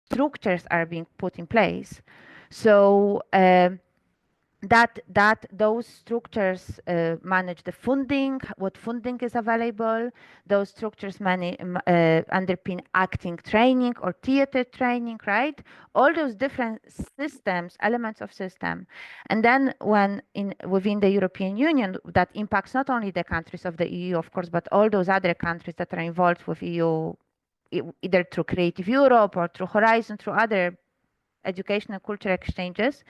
structures are being put in place. So those structures manage the funding, what funding is available. Those structures underpin acting training or theater training, right? All those different systems, elements of system. And then within the European Union, that impacts not only the countries of the EU, of course, but all those other countries that are involved with EU, either through Creative Europe or through Horizon, through other educational culture exchanges.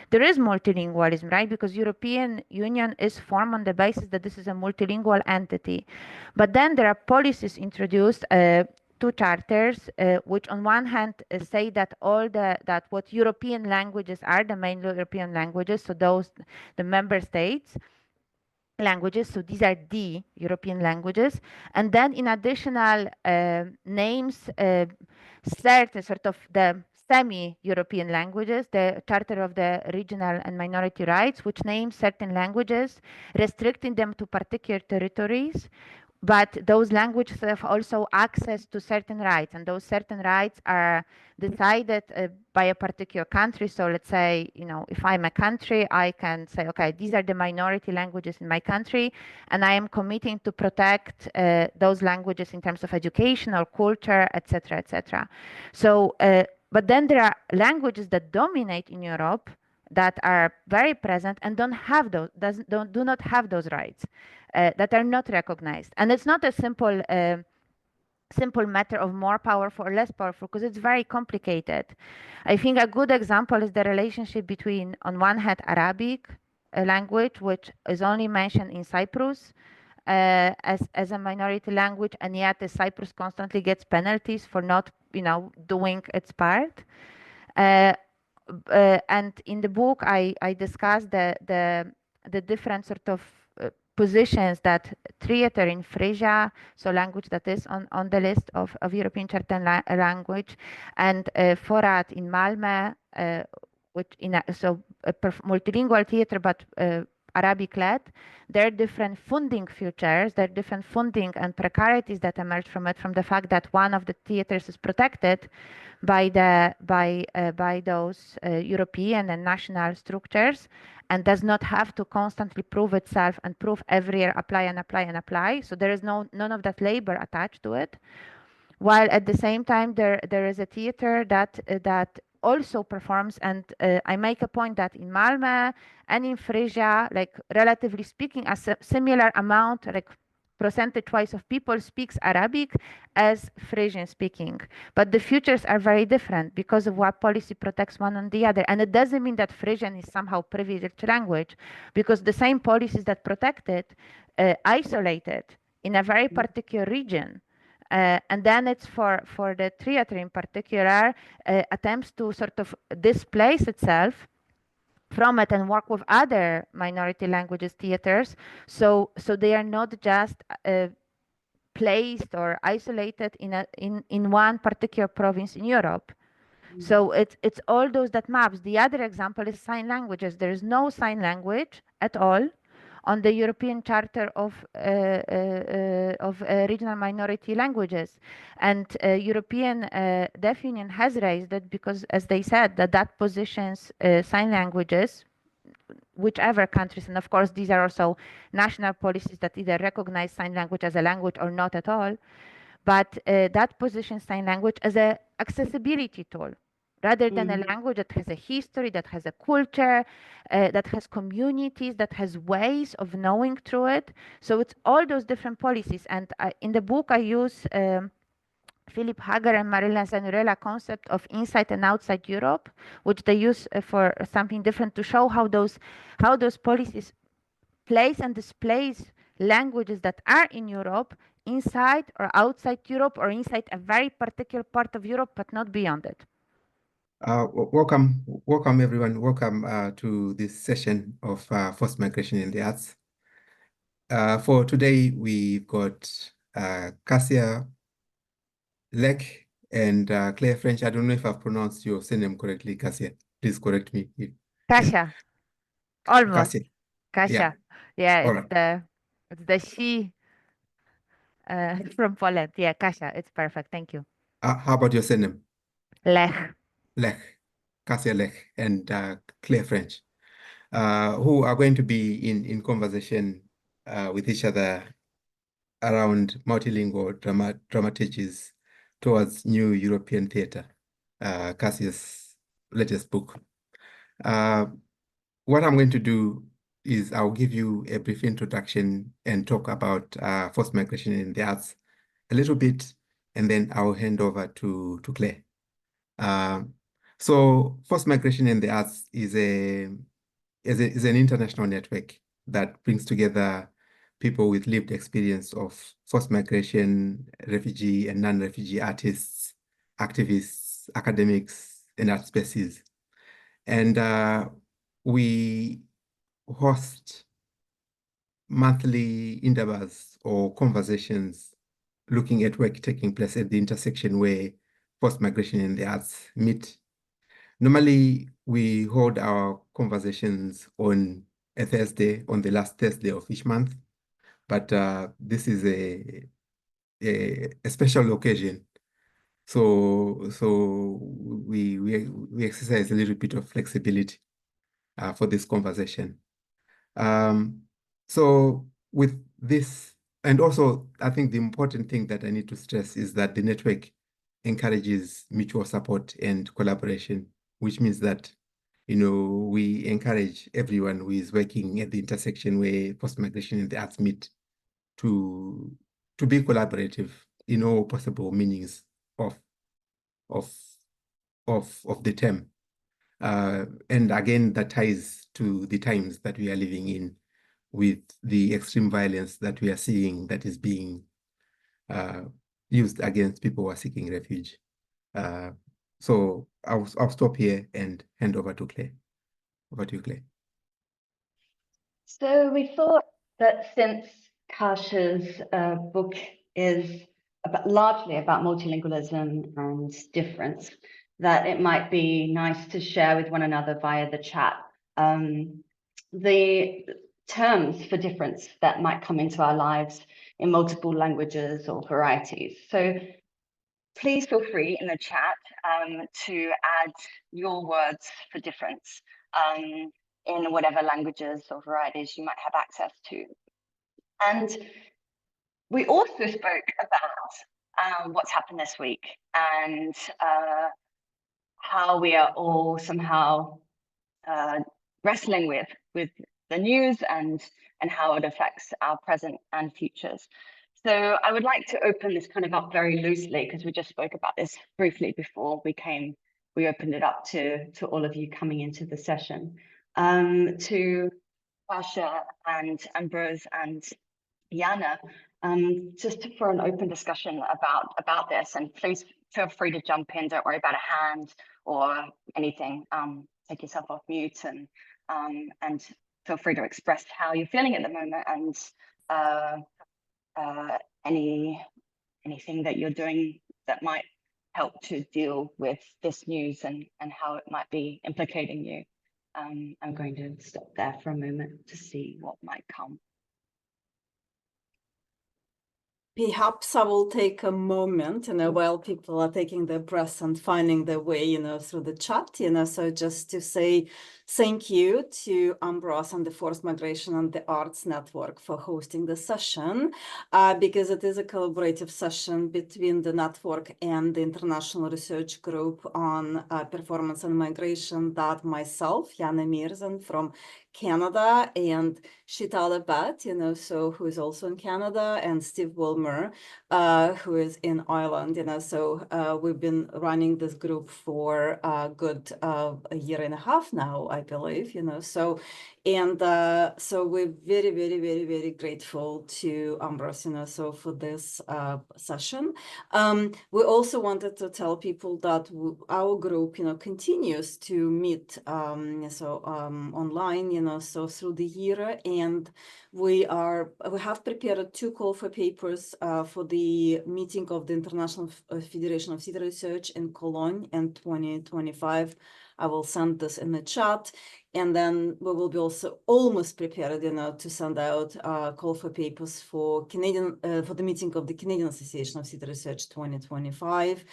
There is multilingualism, right? Because European Union is formed on the basis that this is a multilingual entity. But then there are policies introduced, two charters, which on one hand say that that what European languages are, the main European languages, so the member states languages, so these are the European languages, and then in additional names, certain sort of the semi-European languages, the Charter of the Regional and Minority Rights, which names certain languages, restricting them to particular territories, but those languages have also access to certain rights, and those certain rights are decided by a particular country. So let's say, if I'm a country, I can say, okay, these are the minority languages in my country, and I am committing to protect those languages in terms of education or culture, etc., etc. So, but then there are languages that dominate in Europe that are very present and do not have those rights, that are not recognized. And it's not a simple matter of more powerful or less powerful, because it's very complicated. I think a good example is the relationship between, on one hand, Arabic language, which is only mentioned in Cyprus as a minority language, and yet Cyprus constantly gets penalties for not, doing its part. And in the book, I discuss the different sort of positions that theater in Frisia, so language that is on the list of European Charter language, and Forat in Malmö, which multilingual theater, but Arabic-led. There are different funding futures, there are different funding and precarities that emerge from it, from the fact that one of the theaters is protected by those European and national structures, and does not have to constantly prove itself and prove every year apply and apply and apply. So there is none of that labor attached to it. While at the same time there is a theater that also performs, and I make a point that in Malmö and in Frisia, like relatively speaking, a similar amount, like percentage-wise of people speaks Arabic as Frisian speaking. But the futures are very different because of what policy protects one on the other. And it doesn't mean that Frisian is somehow privileged language, because the same policies that protect it isolate it in a very particular region. And then it's for the theater in particular, attempts to sort of displace itself from it and work with other minority languages theaters, so they are not just placed or isolated in one particular province in Europe. So it's all those that maps. The other example is sign languages. There is no sign language at all on the European Charter of Regional Minority Languages, and European Deaf Union has raised it because, as they said, that positions sign languages, whichever countries, and of course these are also national policies that either recognize sign language as a language or not at all, but that positions sign language as an accessibility tool, rather than a language that has a history, that has a culture, that has communities, that has ways of knowing through it. So it's all those different policies. And in the book, I use Philip Hager and Marilla Zanurella concept of inside and outside Europe, which they use for something different, to show how those policies place and displays languages that are in Europe inside or outside Europe, or inside a very particular part of Europe, but not beyond it. Welcome everyone. Welcome to this session of forced migration in the arts. For today, we've got Kasia Lech and Claire French. I don't know if I've pronounced your surname correctly, Kasia. Please correct me. Kasia, almost. Kasia. Yeah, it's the she from Poland. Yeah, Kasia, it's perfect. Thank you. How about your surname? Lech. Kasia Lech and Claire French, who are going to be in conversation with each other around multilingual dramaturgies towards new European theatre, Kasia's latest book. What I'm going to do is I'll give you a brief introduction and talk about forced migration in the arts a little bit, and then I'll hand over to Claire. So forced migration in the arts is an international network that brings together people with lived experience of forced migration, refugee and non-refugee artists, activists, academics, and art spaces. And we host monthly interviews or conversations looking at work taking place at the intersection where forced migration in the arts meet. Normally, we hold our conversations on a Thursday, on the last Thursday of each month, but this is a special occasion. So we exercise a little bit of flexibility for this conversation. So with this, and also I think the important thing that I need to stress is that the network encourages mutual support and collaboration, which means that, you know, we encourage everyone who is working at the intersection where post-migration and the arts meet to be collaborative in all possible meanings of the term. And again, that ties to the times that we are living in, with the extreme violence that we are seeing that is being used against people who are seeking refuge. So I'll stop here and hand over to Claire. Over to you, Claire. So we thought that since Kasia's book is largely about multilingualism and difference, that it might be nice to share with one another via the chat the terms for difference that might come into our lives in multiple languages or varieties. So please feel free in the chat to add your words for difference in whatever languages or varieties you might have access to. And we also spoke about what's happened this week and how we are all somehow wrestling with the news and how it affects our present and futures. So I would like to open this kind of up very loosely, because we just spoke about this briefly before we opened it up to all of you coming into the session, to Kasia and Ambrose and Jana, just for an open discussion about this. And please feel free to jump in. Don't worry about a hand or anything. Take yourself off mute and feel free to express how you're feeling at the moment and anything that you're doing that might help to deal with this news and how it might be implicating you. I'm going to stop there for a moment to see what might come. Perhaps I will take a moment, while people are taking their breaths and finding their way, through the chat, so just to say thank you to Ambrose and the Forced Migration and the Arts Network for hosting the session, because it is a collaborative session between the network and the International Research Group on Performance and Migration that myself, Jana Mirzen from Canada, and Shitala Bhatt, who is also in Canada, and Steve Wilmer, who is in Ireland, so we've been running this group for a good a year and a half now, I believe, so we're very, very, very, very grateful to Ambrose, so for this session. We also wanted to tell people that our group, continues to meet online, so through the year, and we have prepared 2 call for papers for the meeting of the International Federation of Theatre Research in Cologne in 2025. I will send this in the chat, and then we will be also almost prepared, to send out call for papers for the meeting of the Canadian Association of Theatre Research 2025.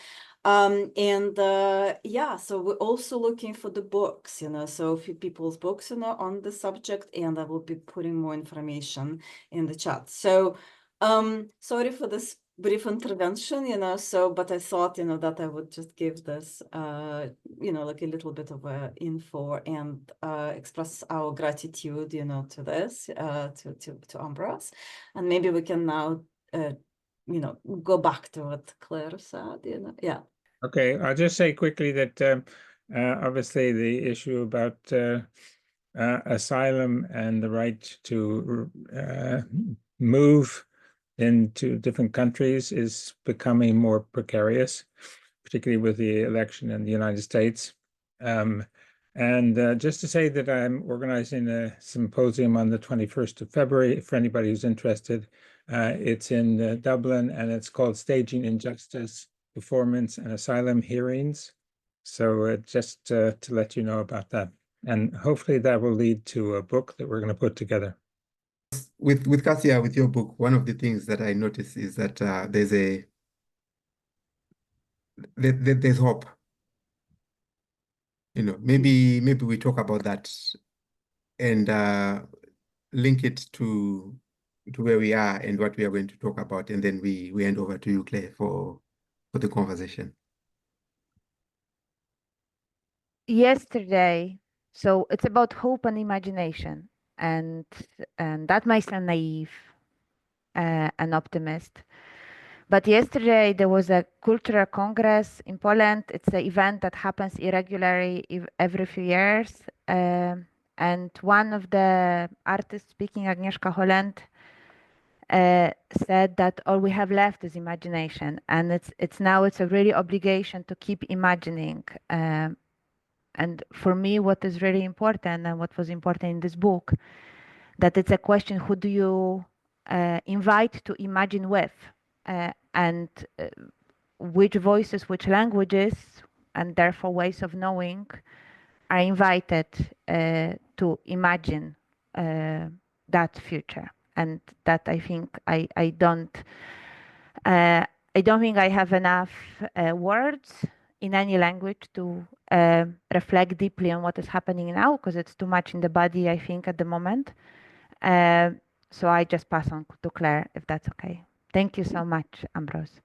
Yeah, so we're also looking for the books, so a few people's books, on the subject, and I will be putting more information in the chat. So sorry for this brief intervention, but I thought, that I would just give this, like a little bit of info and express our gratitude, to this, to Ambros. And maybe we can now, go back to what Claire said, yeah. Okay, I'll just say quickly that obviously the issue about asylum and the right to move into different countries is becoming more precarious, particularly with the election in the United States. And just to say that I'm organizing a symposium on the 21st of February for anybody who's interested. It's in Dublin, and it's called Staging Injustice, Performance and Asylum Hearings. So just to let you know about that. And hopefully that will lead to a book that we're going to put together. With Kasia, with your book, one of the things that I noticed is that there's hope. Maybe we talk about that and link it to where we are and what we are going to talk about, and then we hand over to you, Claire, for the conversation. Yesterday, so it's about hope and imagination, and that might sound naive, an optimist. But yesterday there was a cultural congress in Poland. It's an event that happens irregularly every few years. And one of the artists speaking, Agnieszka Holland, said that all we have left is imagination. And it's a really obligation to keep imagining. And for me, what is really important, and what was important in this book, that it's a question, who do you invite to imagine with? And which voices, which languages, and therefore ways of knowing are invited to imagine that future. And that I think I don't think I have enough words in any language to reflect deeply on what is happening now, because it's too much in the body, I think, at the moment. So I just pass on to Claire, if that's okay. Thank you so much, Ambrose.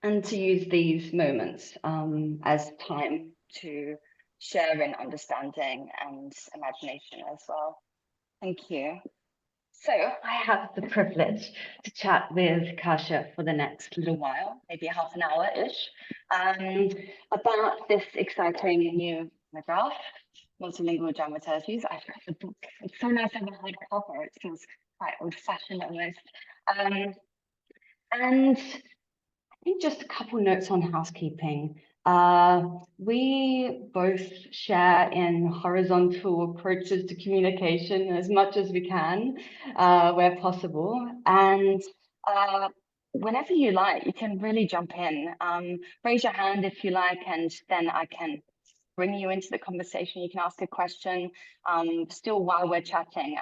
And to use these moments as time to share in understanding and imagination as well. Thank you. So I have the privilege to chat with Kasia for the next little while, maybe half an hour-ish, about this exciting new monograph, Multilingual Dramaturgies. I've read the book. It's so nice to have a hardcover. It feels quite old-fashioned almost. And I think just a couple notes on housekeeping. We both share in horizontal approaches to communication as much as we can, where possible. And whenever you like, you can really jump in. Raise your hand if you like, and then I can bring you into the conversation. You can ask a question still while we're chatting.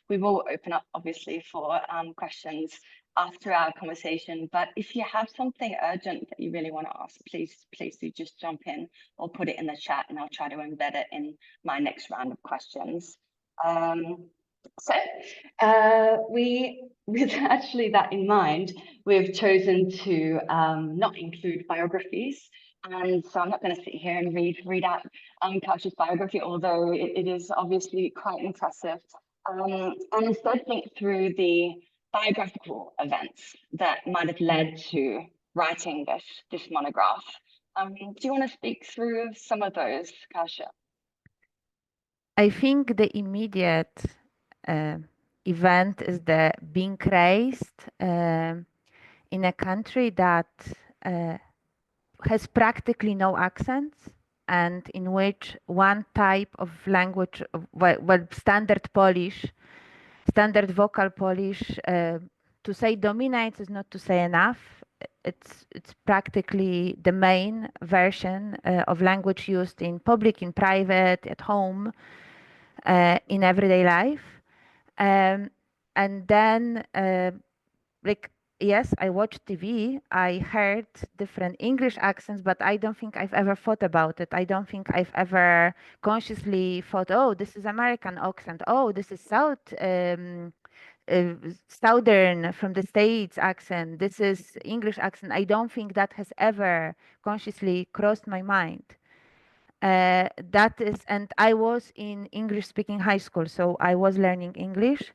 We will open up, obviously, for questions after our conversation, but if you have something urgent that you really want to ask, please do just jump in or put it in the chat, and I'll try to embed it in my next round of questions. With actually that in mind, we've chosen to not include biographies. And so I'm not going to sit here and read out Kasia's biography, although it is obviously quite impressive. And instead think through the biographical events that might have led to writing this monograph. Do you want to speak through some of those, Kasia? I think the immediate event is the being raised in a country that has practically no accents, and in which one type of language, standard Polish, standard vocal Polish, to say dominates is not to say enough. It's practically the main version of language used in public, in private, at home, in everyday life. And then like yes, I watched TV. I heard different English accents, but I don't think I've ever thought about it. I don't think I've ever consciously thought, oh, this is American accent. Oh, this is Southern from the States accent. This is English accent. I don't think that has ever consciously crossed my mind. That is, and I was in English speaking high school, so I was learning English.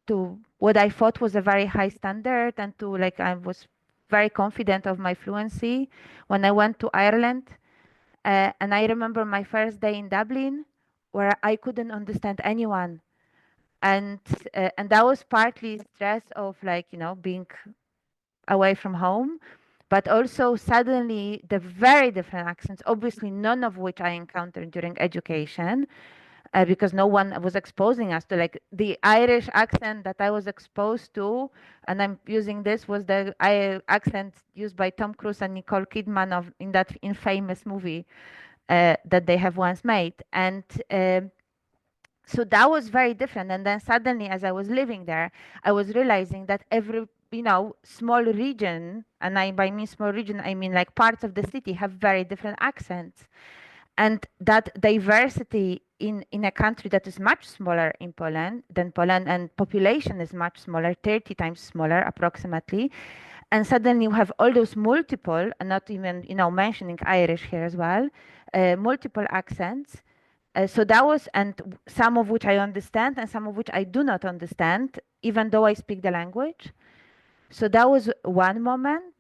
To what I thought was a very high standard, and to like I was very confident of my fluency when I went to Ireland. And I remember my first day in Dublin where I couldn't understand anyone. And that was partly stress of like, you know, being away from home, but also suddenly the very different accents, obviously none of which I encountered during education. Because no one was exposing us to like the Irish accent that I was exposed to, and I'm using this was the accent used by Tom Cruise and Nicole Kidman in that infamous movie that they have once made, and so that was very different. And then suddenly, as I was living there, I was realizing that every small region, and by mean small region, I mean like parts of the city have very different accents. And that diversity in a country that is much smaller than Poland, and population is much smaller, 30 times smaller approximately. And suddenly you have all those multiple, and not even, mentioning Irish here as well, multiple accents. So that was, and some of which I understand and some of which I do not understand, even though I speak the language. So that was one moment.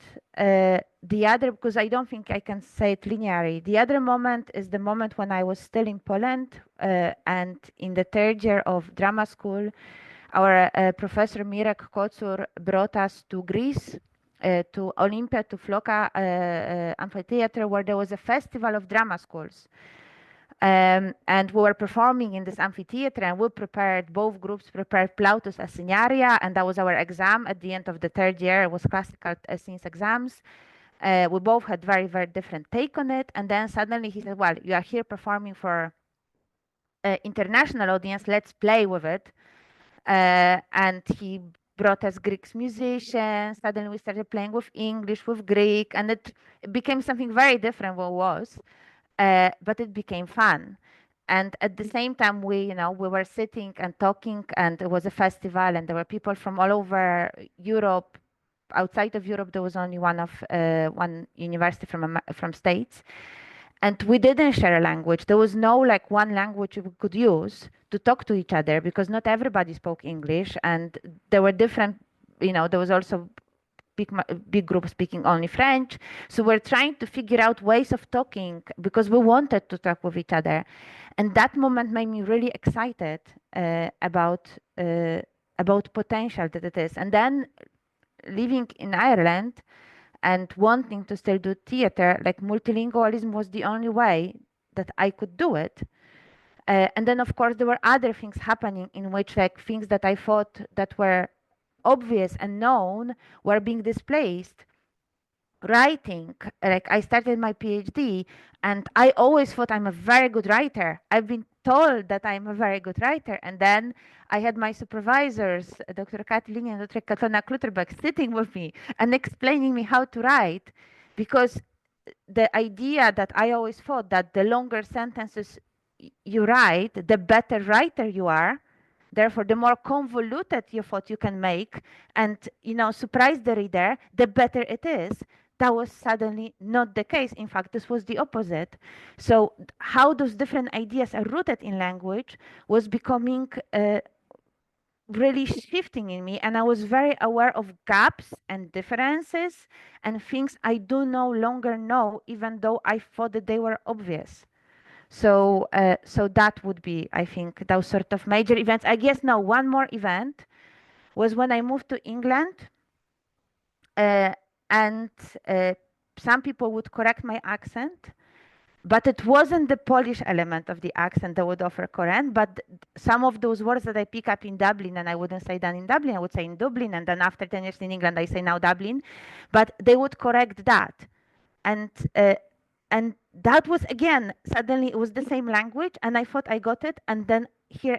The other, because I don't think I can say it linearly. The other moment is the moment when I was still in Poland, and in the third year of drama school, our professor Mirek Kocur brought us to Greece, to Olympia, to Floka amphitheater, where there was a festival of drama schools. And we were performing in this amphitheater, and both groups prepared Plautus Assignaria, and that was our exam at the end of the third year. It was classical scenes exams. We both had very, very different take on it. And then suddenly he said, well, you are here performing for international audience, let's play with it. And he brought us Greek musicians. Suddenly we started playing with English, with Greek, and it became something very different what it was. But it became fun. And at the same time, we were sitting and talking, and it was a festival, and there were people from all over Europe. Outside of Europe, there was only one university from States, and we didn't share a language. There was no like one language we could use to talk to each other, because not everybody spoke English, and there were different. There was also big group speaking only French. So we're trying to figure out ways of talking because we wanted to talk with each other. And that moment made me really excited about potential that it is. And then living in Ireland and wanting to still do theater, like multilingualism was the only way that I could do it. And then of course there were other things happening in which like things that I thought that were obvious and known were being displaced. Writing, like I started my PhD, and I always thought I'm a very good writer. I've been told that I'm a very good writer, and then I had my supervisors, Dr. Katlin and Dr. Katlana Kluterbeck, sitting with me and explaining me how to write, because the idea that I always thought that the longer sentences you write, the better writer you are. Therefore, the more convoluted you thought you can make and surprise the reader, the better it is. That was suddenly not the case. In fact, this was the opposite. So how those different ideas are rooted in language was becoming really shifting in me, and I was very aware of gaps and differences and things I do no longer know, even though I thought that they were obvious. So that would be, I think, those sort of major events. I guess now one more event was when I moved to England, and some people would correct my accent, but it wasn't the Polish element of the accent that would offer correct, but some of those words that I pick up in Dublin, and I wouldn't say that in Dublin, I would say in Dublin, and then after 10 years in England, I say now Dublin, but they would correct that. And that was, again, suddenly it was the same language, and I thought I got it, and then here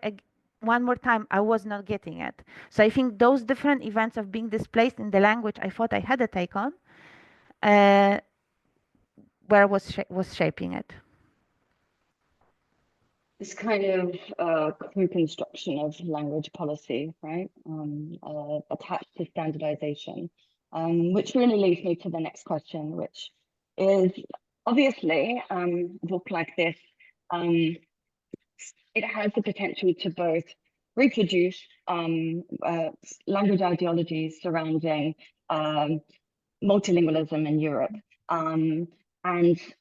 one more time, I was not getting it. So I think those different events of being displaced in the language I thought I had a take on, where was shaping it. This kind of co-construction of language policy, right, attached to standardization, which really leads me to the next question, which is obviously a book like this, it has the potential to both reproduce language ideologies surrounding multilingualism in Europe. And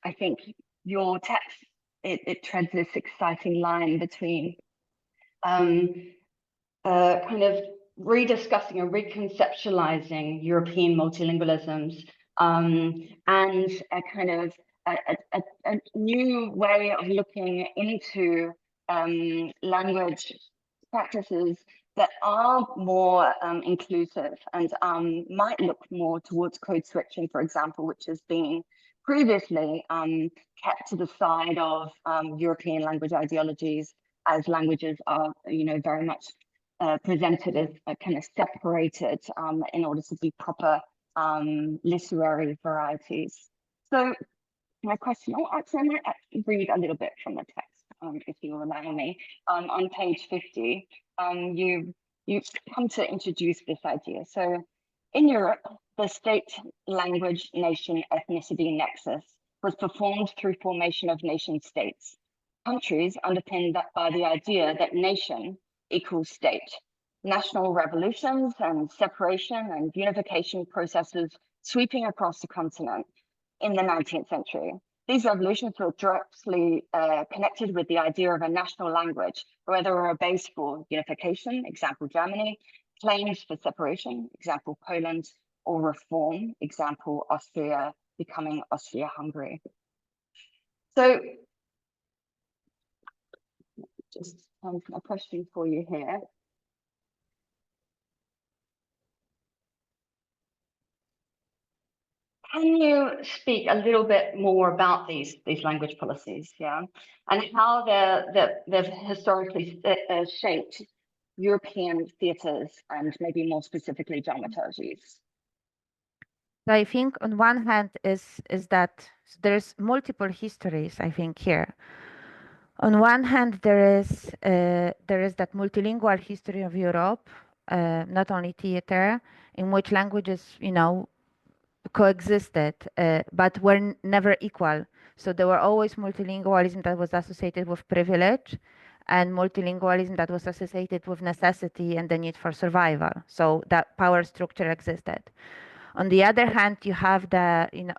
I think your text, it treads this exciting line between kind of rediscussing or reconceptualizing European multilingualisms and a kind of a new way of looking into language practices that are more inclusive and might look more towards code switching, for example, which has been previously kept to the side of European language ideologies, as languages are, very much presented as kind of separated in order to be proper literary varieties. So my question, actually, I might read a little bit from the text, if you will allow me. On page 50, you come to introduce this idea. So in Europe, the state, language, nation, ethnicity nexus was performed through formation of nation states. Countries underpinned by the idea that nation equals state. National revolutions and separation and unification processes sweeping across the continent in the 19th century. These revolutions were directly connected with the idea of a national language, whether or a base for unification, example Germany, claims for separation, example Poland, or reform, example Austria becoming Austria-Hungary. So, just a question for you here. Can you speak a little bit more about these language policies, yeah, and how they've historically shaped European theatres and maybe more specifically dramaturgies? So I think on one hand is that there's multiple histories, I think, here. On one hand, there is that multilingual history of Europe, not only theater, in which languages, coexisted, but were never equal. So there were always multilingualism that was associated with privilege, and multilingualism that was associated with necessity and the need for survival. So that power structure existed. On the other hand, you have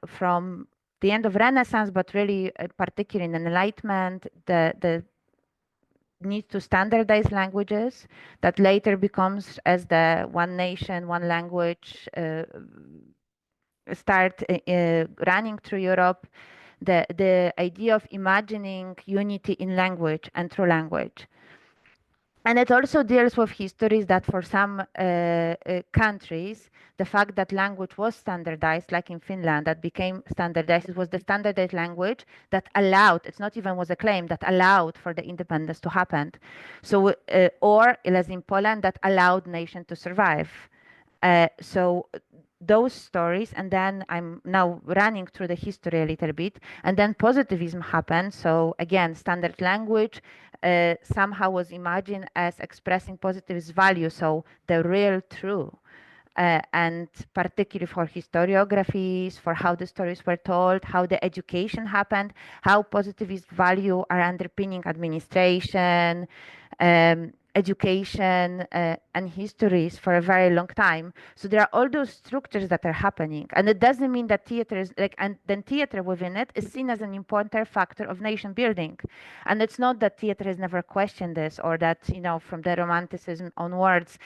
from the end of Renaissance, but really particularly in Enlightenment, the need to standardize languages that later becomes as the one nation, one language start running through Europe, the idea of imagining unity in language and through language. And it also deals with histories that for some countries, the fact that language was standardized, like in Finland, that became standardized, it was the standardized language that allowed, it's not even was a claim, that allowed for the independence to happen. So, or as in Poland, that allowed nation to survive. So those stories, and then I'm now running through the history a little bit, and then positivism happened. So again, standard language somehow was imagined as expressing positivist value, so the real true. And particularly for historiographies, for how the stories were told, how the education happened, how positivist value are underpinning administration, education, and histories for a very long time. So there are all those structures that are happening, and it doesn't mean that theater is and then theater within it is seen as an important factor of nation building. And it's not that theater has never questioned this, or that from the Romanticism onwards,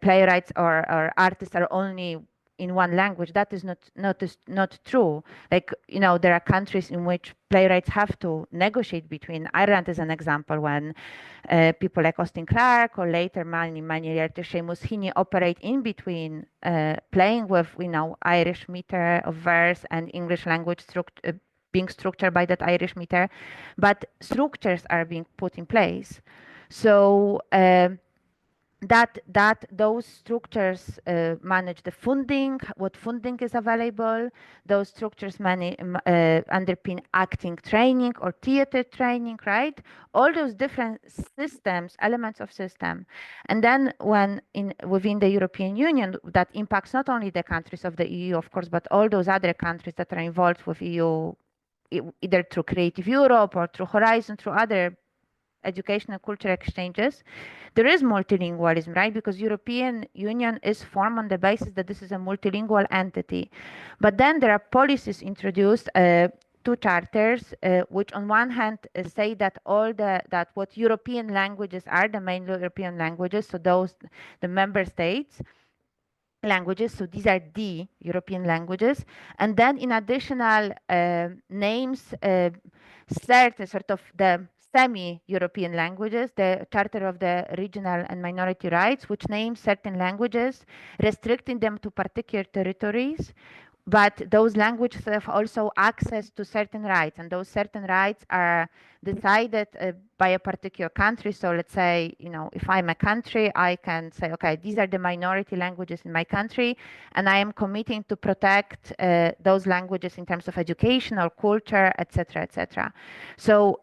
playwrights or artists are only in one language. That is not true. There are countries in which playwrights have to negotiate between. Ireland is an example, when people like Austin Clarke or later many later Seamus Heaney operate in between, playing with Irish meter of verse and English language being structured by that Irish meter, but structures are being put in place. So those structures manage the funding, what funding is available. Those structures underpin acting training or theater training, right? All those different systems, elements of system. And then within the European Union, that impacts not only the countries of the EU, of course, but all those other countries that are involved with EU, either through Creative Europe or through Horizon, through other education and culture exchanges. There is multilingualism, right? Because European Union is formed on the basis that this is a multilingual entity. But then there are policies introduced, two charters, which on one hand say that that what European languages are, the main European languages, so the member states languages, so these are the European languages, and then in additional names, certain sort of the semi-European languages, the Charter of the Regional and Minority Rights, which names certain languages, restricting them to particular territories. But those languages have also access to certain rights, and those certain rights are decided by a particular country. So let's say, if I'm a country, I can say, okay, these are the minority languages in my country, and I am committing to protect those languages in terms of education or culture, etc., etc. So,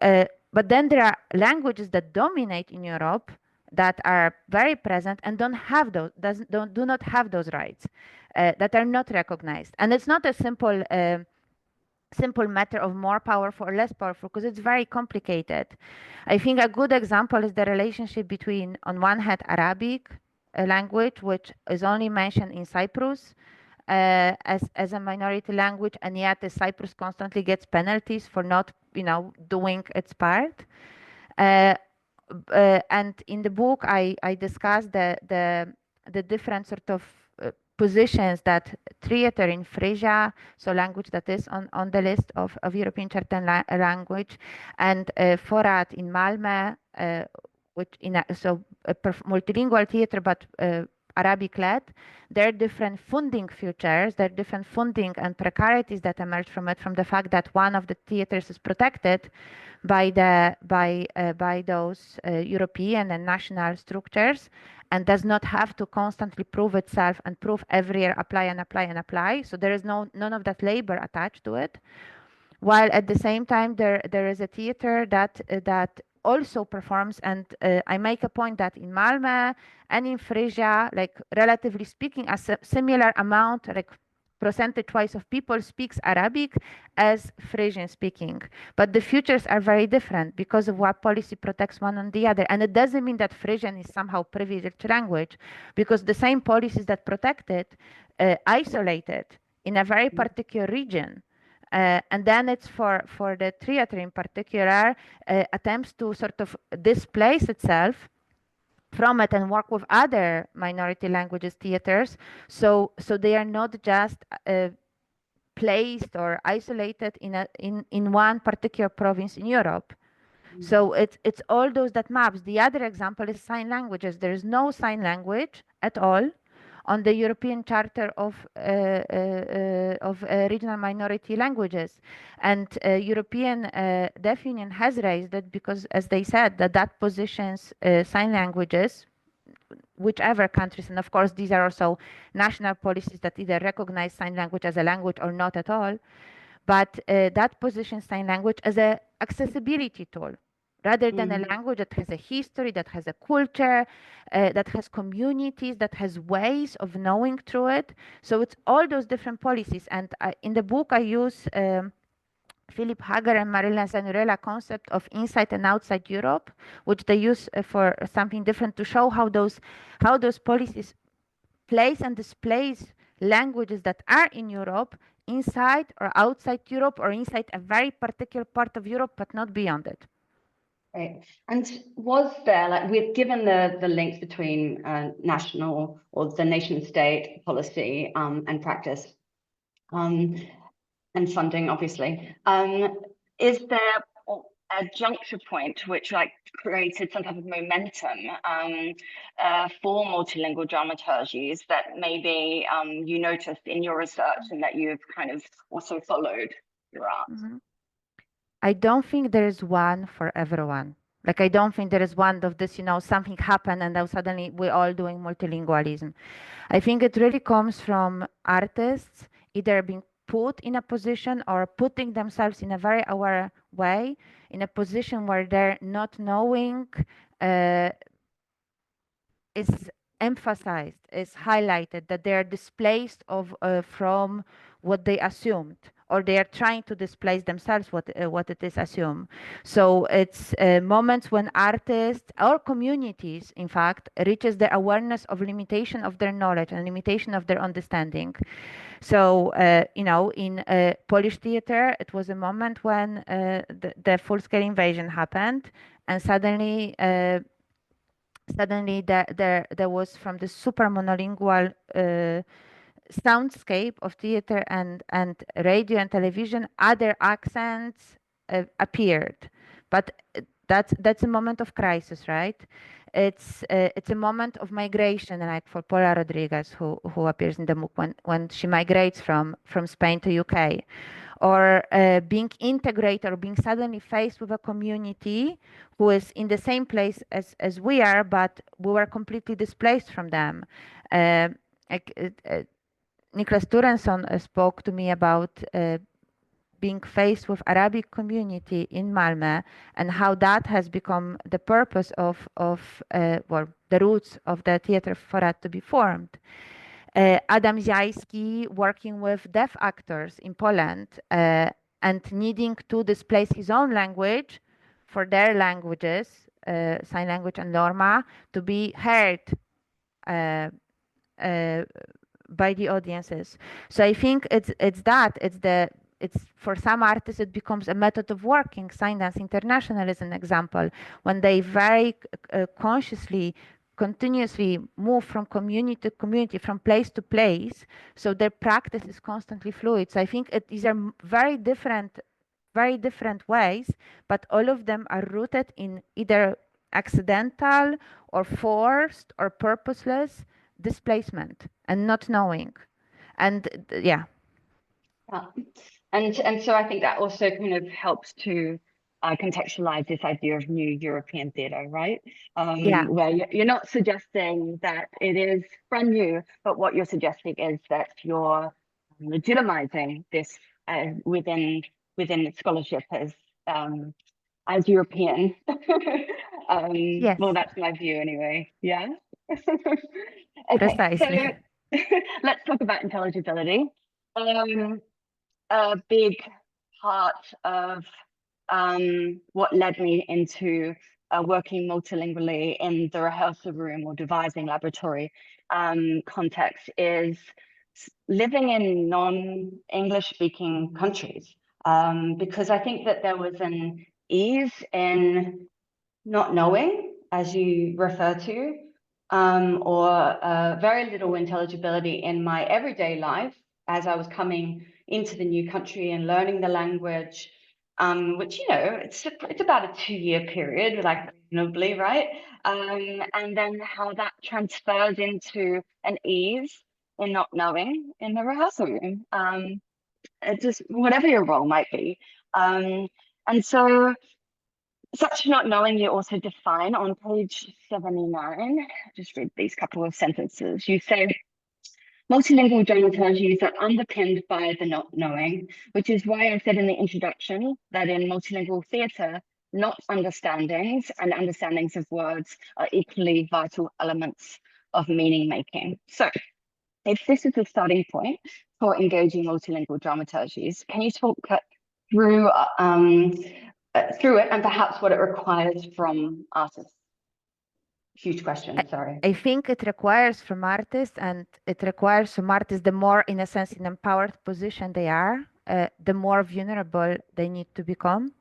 but then there are languages that dominate in Europe that are very present and do not have those rights, that are not recognized. And it's not a simple matter of more powerful or less powerful, because it's very complicated. I think a good example is the relationship between, on one hand, Arabic language, which is only mentioned in Cyprus as a minority language, and yet Cyprus constantly gets penalties for not, doing its part. And in the book, I discussed the different sort of positions that theater in Frisia, so language that is on the list of European Charter language, and Forat in Malmö, which multilingual theater, but Arabic-led. There are different funding futures, there are different funding and precarities that emerge from it, from the fact that one of the theaters is protected by those European and national structures, and does not have to constantly prove itself and prove every year apply and apply and apply. So there is none of that labor attached to it. While at the same time there is a theater that also performs, and I make a point that in Malmö and in Frisia, like relatively speaking, a similar amount, like percentage-wise of people speaks Arabic as Frisian speaking. But the futures are very different because of what policy protects one on the other. And it doesn't mean that Frisian is somehow privileged language, because the same policies that protect it isolate it in a very particular region. And then it's for the theater in particular, attempts to sort of displace itself from it and work with other minority languages theaters, so they are not just placed or isolated in one particular province in Europe. So it's all those that maps. The other example is sign languages. There is no sign language at all on the European Charter of Regional Minority Languages, and European Deaf Union has raised it because, as they said, that positions sign languages, whichever countries, and of course these are also national policies that either recognize sign language as a language or not at all, but that positions sign language as an accessibility tool, rather than a language that has a history, that has a culture, that has communities, that has ways of knowing through it. So it's all those different policies. And in the book, I use Philip Hager and Marilyn Zanurella concept of inside and outside Europe, which they use for something different, to show how those policies place and displace languages that are in Europe inside or outside Europe, or inside a very particular part of Europe, but not beyond it. Right. And was there, like, we've given the links between national or the nation state policy and practice and funding, obviously. Is there a juncture point which created some type of momentum for multilingual dramaturgies that maybe you noticed in your research and that you've kind of also followed throughout? I don't think there is one for everyone. Like, I don't think there is one of this, something happened and now suddenly we're all doing multilingualism. I think it really comes from artists either being put in a position or putting themselves in a very aware way in a position where they're not knowing is emphasized, is highlighted, that they are displaced from what they assumed, or they are trying to displace themselves what it is assumed. So it's moments when artists or communities, in fact, reaches the awareness of limitation of their knowledge and limitation of their understanding. So, in Polish theater, it was a moment when the full-scale invasion happened, and suddenly there was, from the super monolingual soundscape of theater and radio and television, other accents appeared. But that's a moment of crisis, right? It's a moment of migration, like for Paula Rodriguez, who appears in the book when she migrates from Spain to UK, or being integrated or being suddenly faced with a community who is in the same place as we are, but we were completely displaced from them. Niklas Turenson spoke to me about being faced with Arabic community in Malmö and how that has become the purpose of the roots of the Theatre Forat to be formed. Adam Ziajski working with deaf actors in Poland and needing to displace his own language for their languages, sign language and Norma, to be heard by the audiences. So I think it's for some artists it becomes a method of working. Sign Dance International is an example, when they very consciously, continuously move from community to community, from place to place, so their practice is constantly fluid. So I think these are very different ways, but all of them are rooted in either accidental or forced or purposeless displacement and not knowing. And yeah. And so I think that also kind of helps to contextualize this idea of new European theatre, right? Where you're not suggesting that it is brand new, but what you're suggesting is that you're legitimizing this within scholarship as European. Yes. Well, that's my view anyway. Yeah. Okay, precisely. So let's talk about intelligibility. A big part of what led me into working multilingually in the rehearsal room or devising laboratory context is living in non-English speaking countries, because I think that there was an ease in not knowing, as you refer to, or very little intelligibility in my everyday life as I was coming into the new country and learning the language, which, it's about a 2-year period, like reasonably, right? And then how that transfers into an ease in not knowing in the rehearsal room, just whatever your role might be. And so such not knowing you also define on page 79, just read these couple of sentences. You say, multilingual dramaturgies are underpinned by the not knowing, which is why I said in the introduction that in multilingual theatre, not understandings and understandings of words are equally vital elements of meaning making. So if this is the starting point for engaging multilingual dramaturgies, can you talk through it and perhaps what it requires from artists? Huge question, sorry. I think it requires from artists, and it requires from artists, the more, in a sense, in empowered position they are, the more vulnerable they need to become,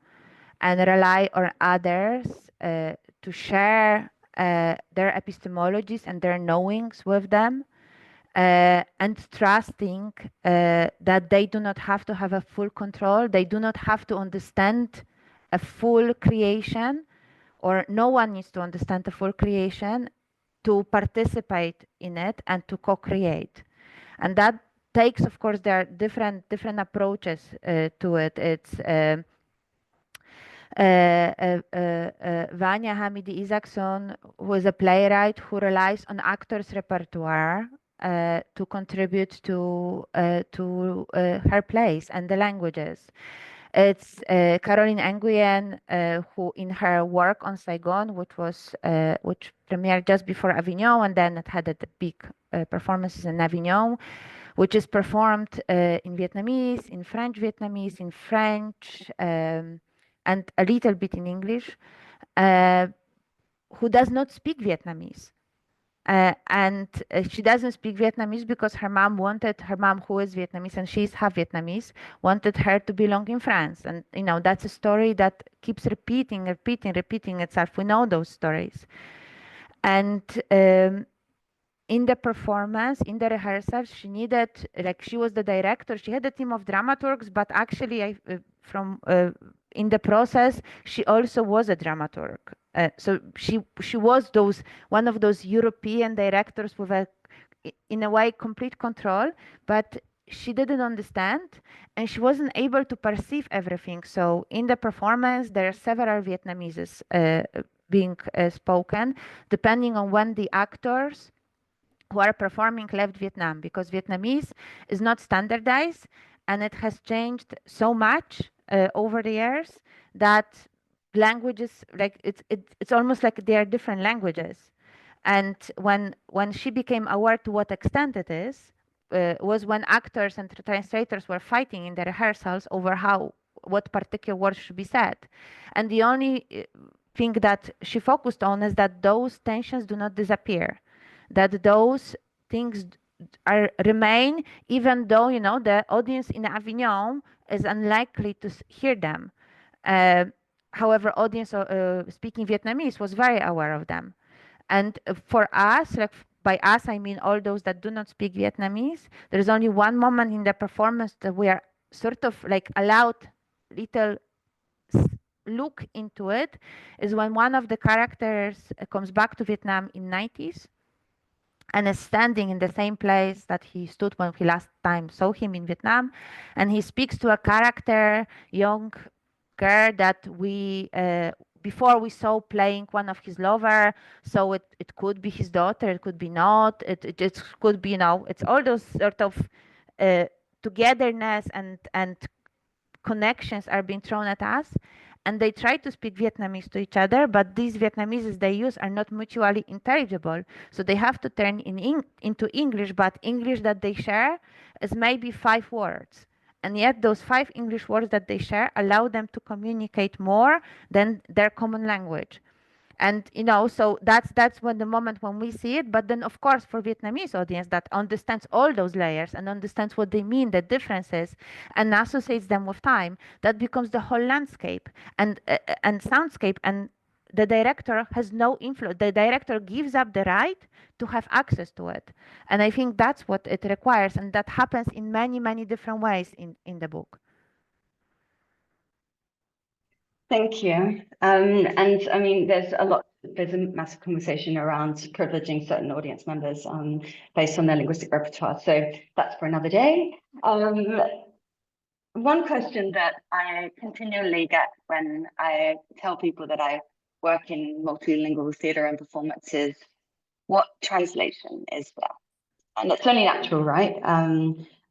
and rely on others to share their epistemologies and their knowings with them, and trusting that they do not have to have a full control, they do not have to understand a full creation, or no one needs to understand the full creation to participate in it and to co-create. And that takes, of course, there are different approaches to it. It's Vanya Hamidi Isaacson was a playwright who relies on actors' repertoire to contribute to her plays and the languages. It's Caroline Nguyen, who in her work on Saigon, which premiered just before Avignon, and then it had the big performances in Avignon, which is performed in Vietnamese, in French Vietnamese, in French, and a little bit in English, who does not speak Vietnamese. And she doesn't speak Vietnamese because her mom, who is Vietnamese and she's half Vietnamese, wanted her to belong in France. And, you know, that's a story that keeps repeating itself. We know those stories. And in the performance, in the rehearsals, she needed, like, she was the director, she had a team of dramaturgs, but actually in the process, she also was a dramaturg. So she was one of those European directors with in a way, complete control, but she didn't understand and she wasn't able to perceive everything. So in the performance, there are several Vietnamese being spoken, depending on when the actors who are performing left Vietnam, because Vietnamese is not standardized and it has changed so much over the years that languages, like it's almost like they are different languages. And when she became aware to what extent it is, was when actors and translators were fighting in the rehearsals over what particular words should be said. And the only thing that she focused on is that those tensions do not disappear, that those things remain, even though, you know, the audience in Avignon is unlikely to hear them. However, audience speaking Vietnamese was very aware of them. And for us, like by us, I mean all those that do not speak Vietnamese, there's only one moment in the performance that we are sort of like allowed little look into it, is when one of the characters comes back to Vietnam in 90s and is standing in the same place that he stood when he last time saw him in Vietnam. And he speaks to a character, young girl, that we before we saw playing one of his lover. So it could be his daughter, it could be not, it could be, you know, it's all those sort of togetherness and connections are being thrown at us. And they try to speak Vietnamese to each other, but these Vietnamese they use are not mutually intelligible. So they have to turn into English, but English that they share is maybe 5 words. And yet those 5 English words that they share allow them to communicate more than their common language. And, you know, so that's when the moment when we see it. But then, of course, for Vietnamese audience that understands all those layers and understands what they mean, the differences, and associates them with time, that becomes the whole landscape and soundscape. And the director has no influence. The director gives up the right to have access to it. And I think that's what it requires. And that happens in many, many different ways in the book. Thank you. And I mean, there's a massive conversation around privileging certain audience members based on their linguistic repertoire. So that's for another day. One question that I continually get when I tell people that I work in multilingual theatre and performance is, what translation is there? And it's only natural, right?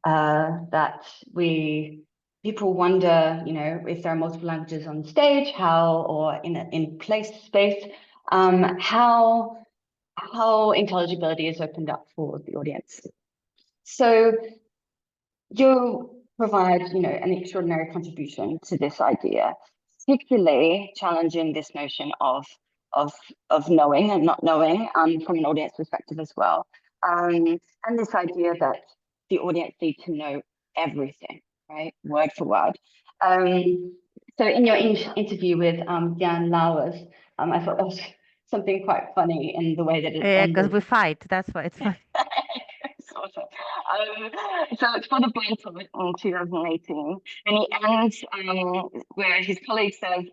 That people wonder, you know, if there are multiple languages on stage, how, or in space, how intelligibility is opened up for the audience. So you provide, you know, an extraordinary contribution to this idea, particularly challenging this notion of knowing and not knowing from an audience perspective as well. And this idea that the audience need to know everything, right, word for word. So in your interview with Jan Lauwers, I thought that was something quite funny in the way that it ended. Because we fight, that's why it's funny. Sort of. So it's for the Blanton in 2018, and he ends where his colleague says,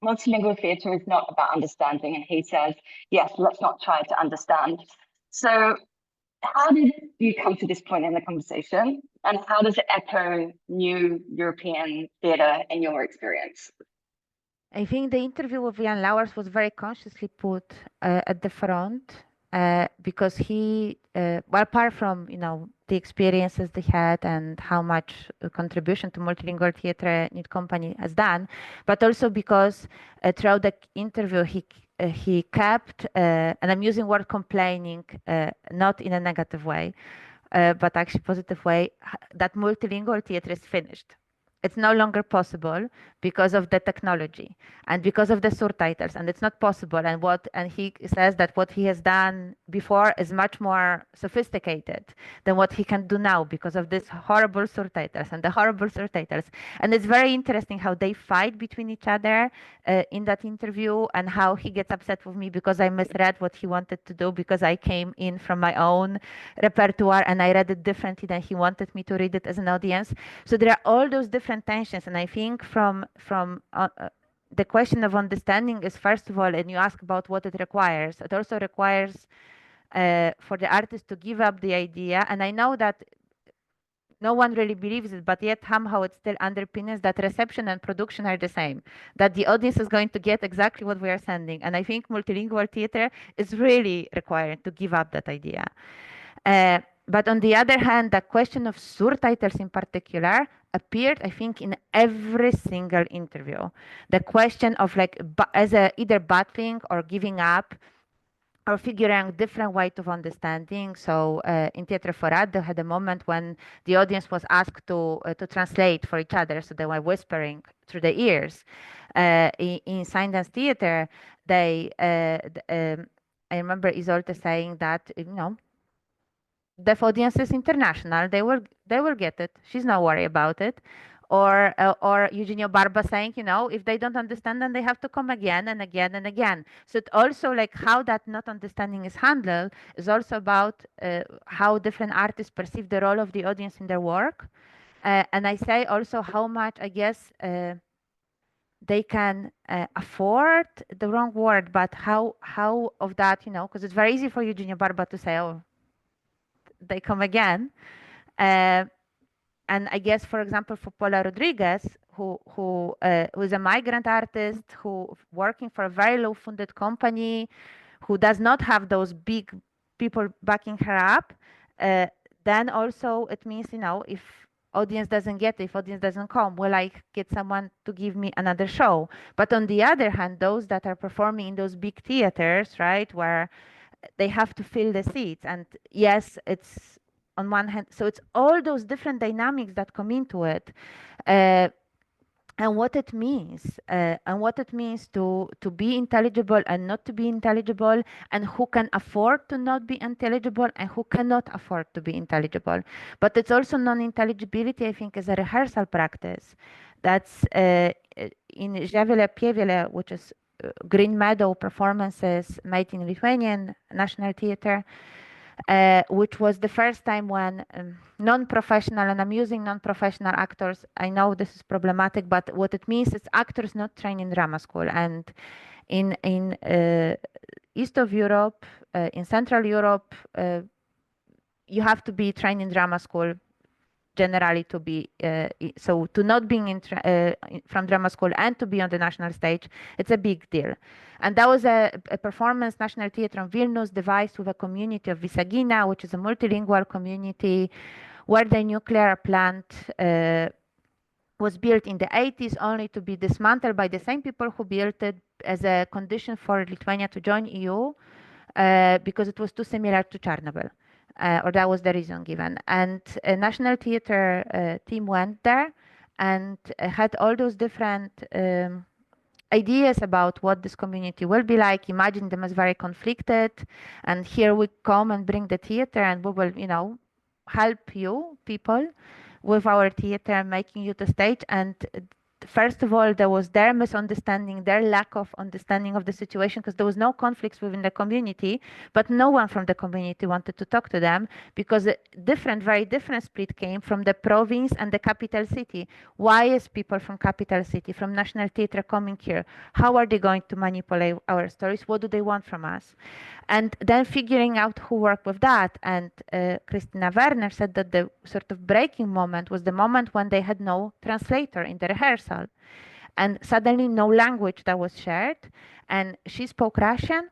multilingual theatre is not about understanding, and he says, yes, let's not try to understand. So how did you come to this point in the conversation, and how does it echo new European theatre in your experience? I think the interview with Jan Lauwers was very consciously put at the front because he, well, apart from the experiences they had and how much contribution to multilingual theatre Need Company has done, but also because throughout the interview he kept, and I'm using word complaining, not in a negative way, but actually positive way, that multilingual theatre is finished. It's no longer possible because of the technology and because of the surtitles, and it's not possible. And he says that what he has done before is much more sophisticated than what he can do now because of this horrible surtitles and the horrible surtitles. And it's very interesting how they fight between each other in that interview, and how he gets upset with me because I misread what he wanted to do because I came in from my own repertoire and I read it differently than he wanted me to read it as an audience. So there are all those different tensions, and I think from the question of understanding is, first of all, and you ask about what it requires. It also requires for the artist to give up the idea, and I know that no one really believes it, but yet somehow it still underpins that reception and production are the same, that the audience is going to get exactly what we are sending. And I think multilingual theater is really required to give up that idea. But on the other hand, the question of surtitles in particular appeared, I think, in every single interview. The question of either battling or giving up or figuring out different way of understanding. So in Teatro Forad, they had a moment when the audience was asked to translate for each other, so they were whispering through the ears. In Sign Dance Theater, I remember Isolde saying that, the audience is international. They will get it. She's not worried about it. Or Eugenio Barba saying, if they don't understand, then they have to come again and again and again. So it also, like, how that not understanding is handled is also about how different artists perceive the role of the audience in their work. And I say also how much, I guess, they can afford, the wrong word, but how of that, because it's very easy for Eugenio Barba to say, oh, they come again. And I guess, for example, for Paula Rodriguez, who is a migrant artist, who working for a very low-funded company, who does not have those big people backing her up, then also it means, if audience doesn't get it, if audience doesn't come, will I get someone to give me another show? But on the other hand, those that are performing in those big theaters, right, where they have to fill the seats, and yes, it's on one hand, so it's all those different dynamics that come into it, and what it means, to be intelligible and not to be intelligible, and who can afford to not be intelligible and who cannot afford to be intelligible. But it's also non-intelligibility, I think, as a rehearsal practice. That's in Žievėlė Pievėlė, which is Green Meadow performances made in Lithuanian National Theatre, which was the first time when non-professional, and I'm using non-professional actors, I know this is problematic, but what it means is actors not trained in drama school. And in East of Europe, in Central Europe, you have to be trained in drama school generally to be, so to not being from drama school and to be on the national stage, it's a big deal. And that was a performance National Theatre in Vilnius devised with a community of Visagina, which is a multilingual community where the nuclear plant was built in the 80s, only to be dismantled by the same people who built it as a condition for Lithuania to join EU, because it was too similar to Chernobyl. Or that was the reason given. And a National Theatre team went there and had all those different ideas about what this community will be like. Imagine them as very conflicted, and here we come and bring the theater, and we will, help you people with our theater, making you the stage. And first of all, there was their misunderstanding, their lack of understanding of the situation, because there was no conflicts within the community, but no one from the community wanted to talk to them, because a very different split came from the province and the capital city. Why is people from capital city, from National Theatre coming here? How are they going to manipulate our stories? What do they want from us? And then figuring out who worked with that. And Christina Werner said that the sort of breaking moment was the moment when they had no translator in the rehearsal. and suddenly no language that was shared. And she spoke Russian,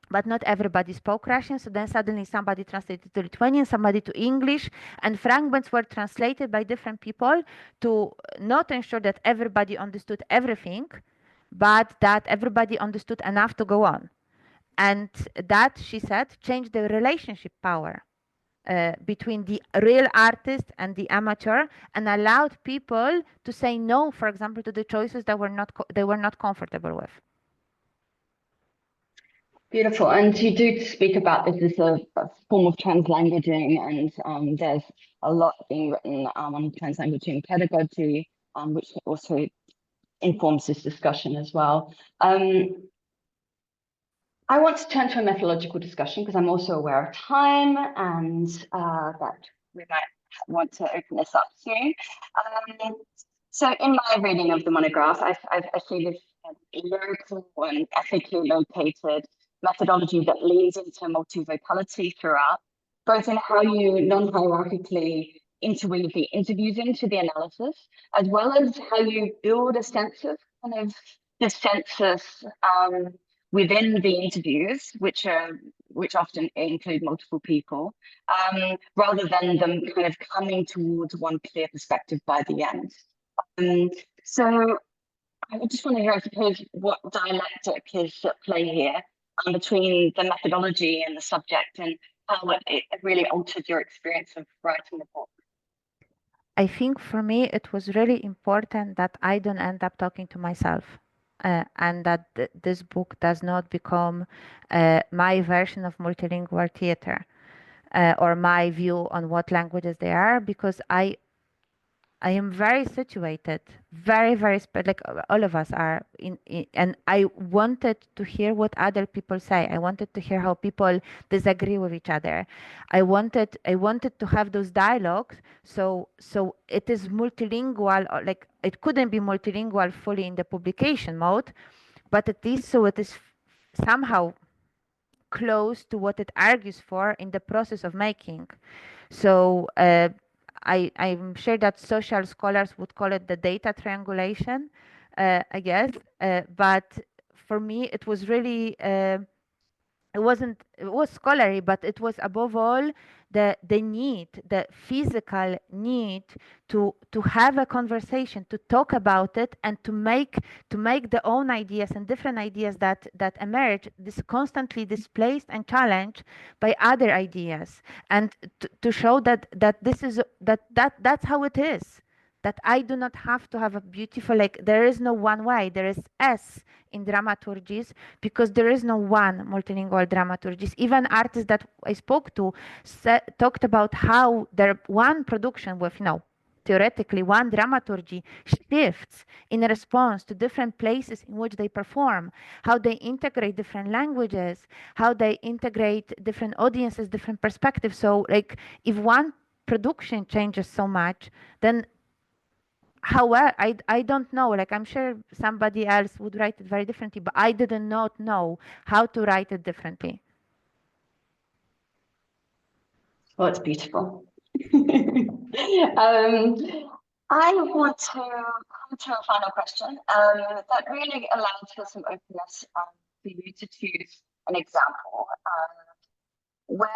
but not everybody spoke Russian. So then suddenly somebody translated to Lithuanian, somebody to English, and fragments were translated by different people to not ensure that everybody understood everything, but that everybody understood enough to go on. And that, she said, changed the relationship power between the real artist and the amateur, and allowed people to say no, for example, to the choices that they were not comfortable with. Beautiful. And you do speak about this as a form of translanguaging, and there's a lot being written on translanguaging pedagogy, which also informs this discussion as well. I want to turn to a methodological discussion because I'm also aware of time and that we might want to open this up soon. So in my reading of the monograph, I see this lyrical and ethically located methodology that leans into multivocality throughout, both in how you non-hierarchically interweave the interviews into the analysis, as well as how you build a sense of kind of the census within the interviews, which often include multiple people, rather than them kind of coming towards one clear perspective by the end. So I just want to hear, I suppose, what dialectic is at play here between the methodology and the subject, and how it really altered your experience of writing the book. I think for me, it was really important that I don't end up talking to myself. And that this book does not become my version of multilingual theater or my view on what languages they are, because I am very situated, very, like all of us are, and I wanted to hear what other people say. I wanted to hear how people disagree with each other. I wanted to have those dialogues. So it is multilingual, or like it couldn't be multilingual fully in the publication mode, but at least so it is somehow close to what it argues for in the process of making. So I'm sure that social scholars would call it the data triangulation, I guess. But for me, it was really, it was scholarly, but it was above all the need, the physical need to have a conversation, to talk about it, and to make the own ideas and different ideas that emerge, this constantly displaced and challenged by other ideas, and to show that this is that's how it is. That I do not have to have a beautiful, like there is no one way, there is S in dramaturgies, because there is no one multilingual dramaturgies. Even artists that I spoke to talked about how their one production with, theoretically one dramaturgy shifts in response to different places in which they perform, how they integrate different languages, how they integrate different audiences, different perspectives. So like if one production changes so much, then however, I don't know, like I'm sure somebody else would write it very differently, but I did not know how to write it differently. Well, it's beautiful. I want to come to a final question that really allows for some openness for you to choose an example where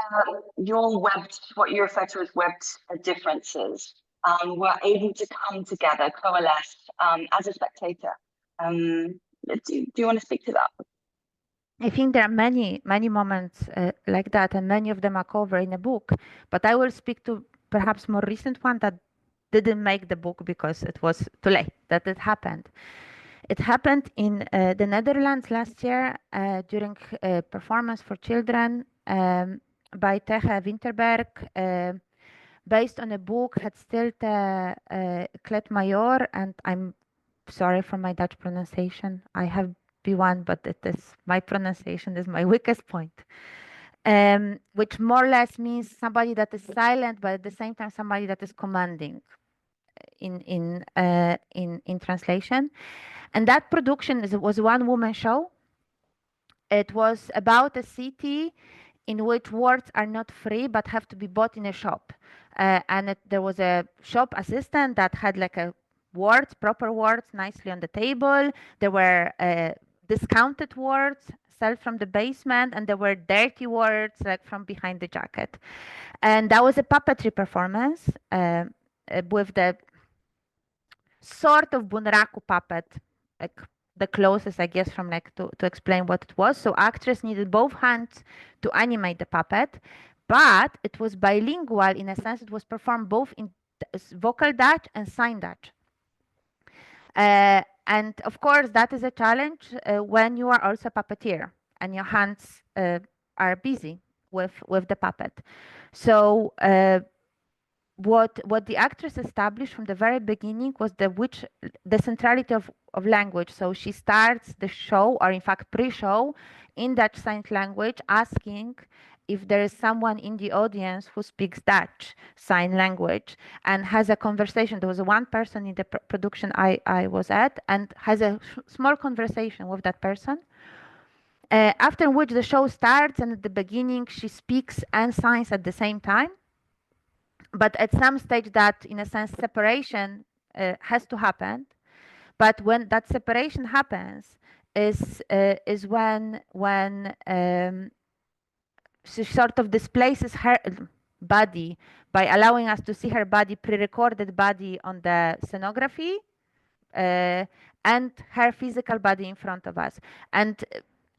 your webbed, what you refer to as webbed differences, were able to come together, coalesce as a spectator. Do you want to speak to that? I think there are many moments like that, and many of them are covered in a book. But I will speak to perhaps more recent one that didn't make the book because it was too late that it happened. It happened in the Netherlands last year during a performance for children by Teche Winterberg, based on a book Het Stilte Klet Major, and I'm sorry for my Dutch pronunciation. I have B1, but it is my pronunciation is my weakest point. Which more or less means somebody that is silent, but at the same time somebody that is commanding in translation. And that production was a one-woman show. It was about a city in which words are not free but have to be bought in a shop. And there was a shop assistant that had like a words, proper words, nicely on the table. There were discounted words, sell from the basement, and there were dirty words like from behind the jacket. And that was a puppetry performance with the sort of bunraku puppet, like the closest, I guess, from like to explain what it was. So actress needed both hands to animate the puppet, but it was bilingual in a sense. It was performed both in vocal Dutch and sign Dutch. And of course, that is a challenge when you are also a puppeteer and your hands are busy with the puppet. So what the actress established from the very beginning was the centrality of language. So she starts the show, or in fact pre-show, in Dutch Sign Language, asking if there is someone in the audience who speaks Dutch Sign Language, and has a conversation. There was one person in the production I was at, and has a small conversation with that person. After which the show starts, and at the beginning she speaks and signs at the same time. But at some stage, that, in a sense, separation has to happen. But when that separation happens, is when she sort of displaces her body by allowing us to see her body, pre-recorded body on the scenography, and her physical body in front of us. And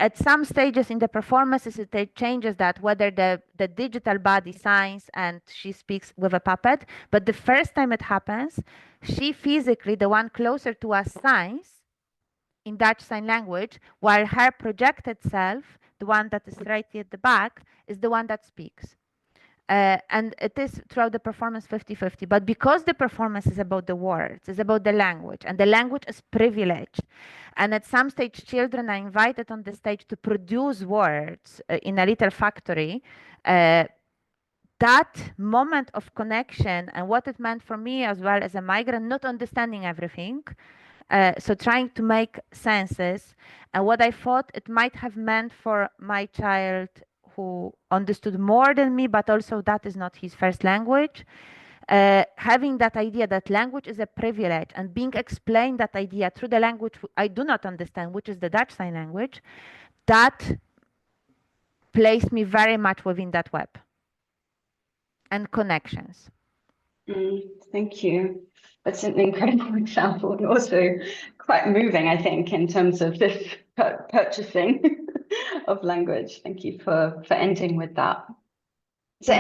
at some stages in the performances, it changes that, whether the digital body signs and she speaks with a puppet. But the first time it happens, she physically, the one closer to us, signs in Dutch Sign Language, while her projected self, the one that is right at the back, is the one that speaks. And it is throughout the performance 50-50. But because the performance is about the words, it's about the language, and the language is privileged, and at some stage children are invited on the stage to produce words in a little factory, that moment of connection and what it meant for me as well as a migrant, not understanding everything, so trying to make senses, and what I thought it might have meant for my child, who understood more than me, but also that is not his first language. Having that idea that language is a privilege, and being explained that idea through the language I do not understand, which is the Dutch Sign Language, that placed me very much within that web and connections. Thank you. That's an incredible example, and also quite moving, I think, in terms of this purchasing of language. Thank you for ending with that.